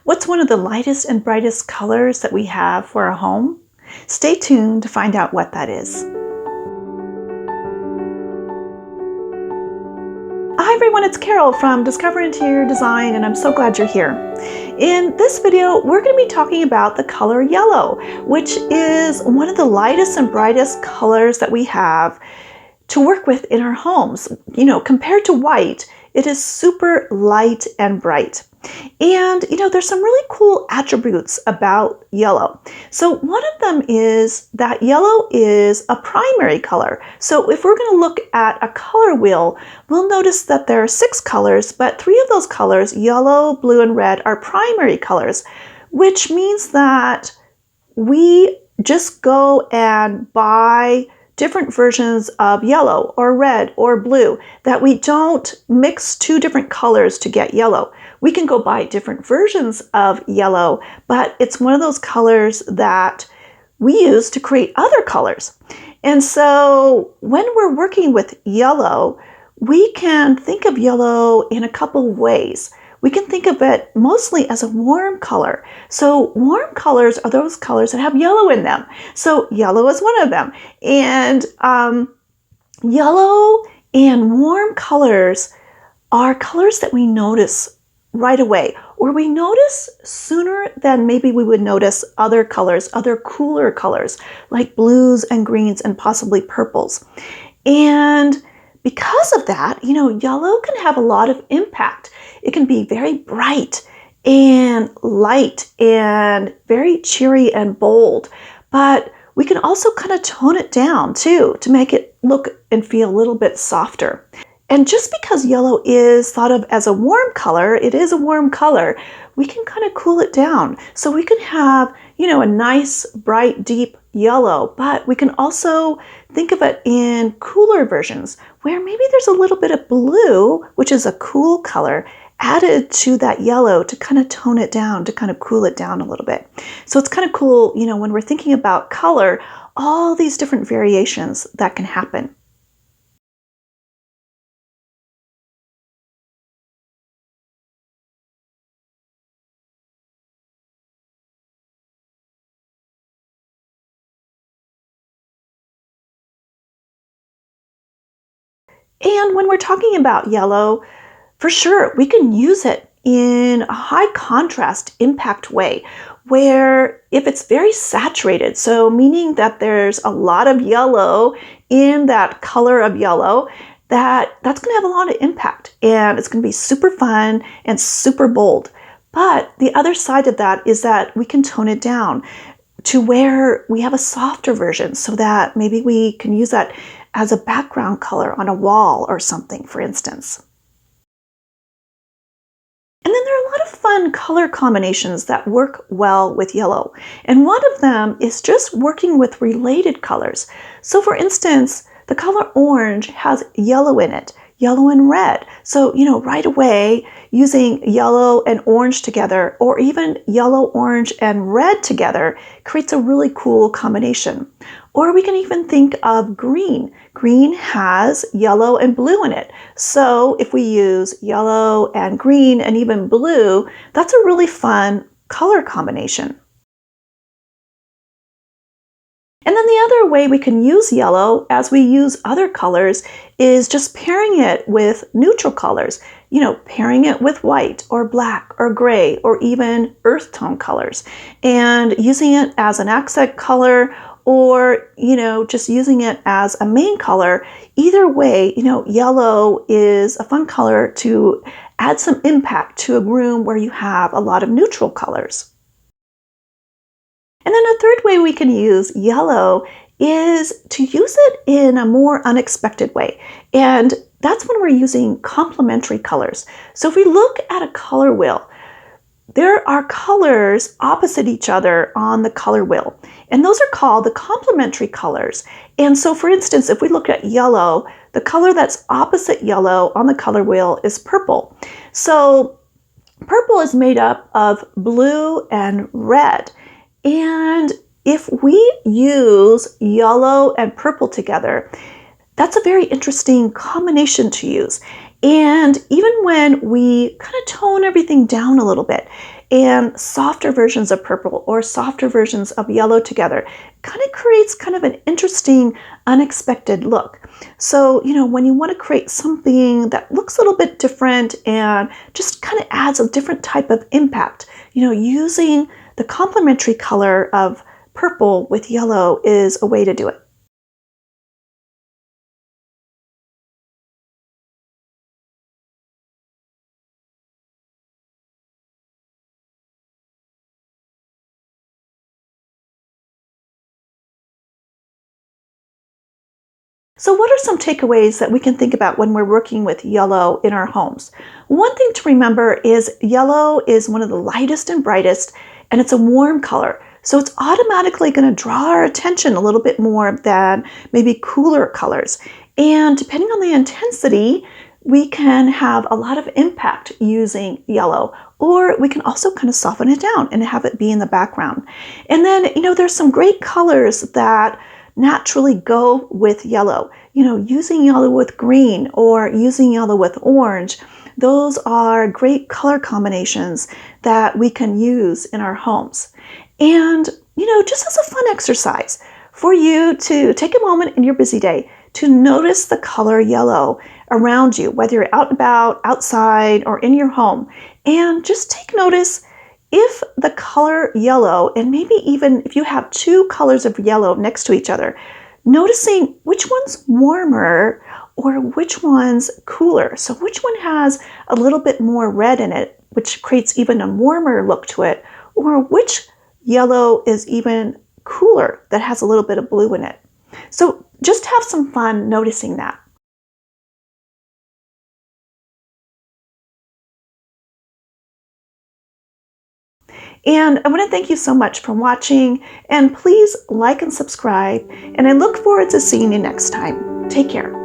What's one of the lightest and brightest colors that we have for a home? Stay tuned to find out what that is. Hi everyone, it's Carol from Discover Interior Design, and I'm so glad you're here. In this video, we're going to be talking about the color yellow, which is one of the lightest and brightest colors that we have to work with in our homes. You know, compared to white, it is super light and bright. And, there's some really cool attributes about yellow. So one of them is that yellow is a primary color. So if we're going to look at a color wheel, we'll notice that there are 6 colors, but 3 of those colors, yellow, blue, and red, are primary colors, which means that we just go and buy different versions of yellow or red or blue, that we don't mix 2 different colors to get yellow. We can go buy different versions of yellow, but it's one of those colors that we use to create other colors. And so when we're working with yellow, we can think of yellow in a couple of ways. We can think of it mostly as a warm color. So warm colors are those colors that have yellow in them. So yellow is one of them. And yellow and warm colors are colors that we notice right away, or we notice sooner than maybe we would notice other colors, other cooler colors like blues and greens and possibly purples. And because of that, yellow can have a lot of impact. It can be very bright and light and very cheery and bold, but we can also kind of tone it down too to make it look and feel a little bit softer. And just because yellow is thought of as a warm color, it is a warm color, we can kind of cool it down. So we can have, a nice, bright, deep yellow, but we can also think of it in cooler versions where maybe there's a little bit of blue, which is a cool color, added to that yellow to kind of tone it down, to kind of cool it down a little bit. So it's kind of cool, when we're thinking about color, all these different variations that can happen. And when we're talking about yellow, for sure, we can use it in a high contrast impact way, where if it's very saturated, so meaning that there's a lot of yellow in that color of yellow, that's going to have a lot of impact, and it's going to be super fun and super bold. But the other side of that is that we can tone it down to where we have a softer version, so that maybe we can use that as a background color on a wall or something, for instance. And then there are a lot of fun color combinations that work well with yellow. And one of them is just working with related colors. So for instance, the color orange has yellow in it, yellow and red. So, right away, using yellow and orange together, or even yellow, orange, and red together, creates a really cool combination. Or we can even think of green. Green has yellow and blue in it. So if we use yellow and green and even blue, that's a really fun color combination. And then the other way we can use yellow, as we use other colors, is just pairing it with neutral colors. Pairing it with white or black or gray or even earth tone colors, and using it as an accent color, or, just using it as a main color. Either way, yellow is a fun color to add some impact to a room where you have a lot of neutral colors. And then a third way we can use yellow is to use it in a more unexpected way. And that's when we're using complementary colors. So if we look at a color wheel, there are colors opposite each other on the color wheel, and those are called the complementary colors. And so for instance, if we look at yellow, the color that's opposite yellow on the color wheel is purple. So purple is made up of blue and red. And if we use yellow and purple together, that's a very interesting combination to use. And even when we kind of tone everything down a little bit and softer versions of purple or softer versions of yellow together kind of creates kind of an interesting, unexpected look. So, when you want to create something that looks a little bit different and just kind of adds a different type of impact, using the complementary color of purple with yellow is a way to do it. So what are some takeaways that we can think about when we're working with yellow in our homes? One thing to remember is yellow is one of the lightest and brightest, and it's a warm color. So it's automatically going to draw our attention a little bit more than maybe cooler colors. And depending on the intensity, we can have a lot of impact using yellow, or we can also kind of soften it down and have it be in the background. And then, there's some great colors that naturally go with yellow. Using yellow with green or using yellow with orange, those are great color combinations that we can use in our homes. And, just as a fun exercise for you to take a moment in your busy day to notice the color yellow around you, whether you're out and about, outside, or in your home, and just take notice if the color yellow, and maybe even if you have two colors of yellow next to each other, noticing which one's warmer or which one's cooler. So which one has a little bit more red in it, which creates even a warmer look to it, or which yellow is even cooler that has a little bit of blue in it. So just have some fun noticing that. And I want to thank you so much for watching, and please like and subscribe, and I look forward to seeing you next time. Take care.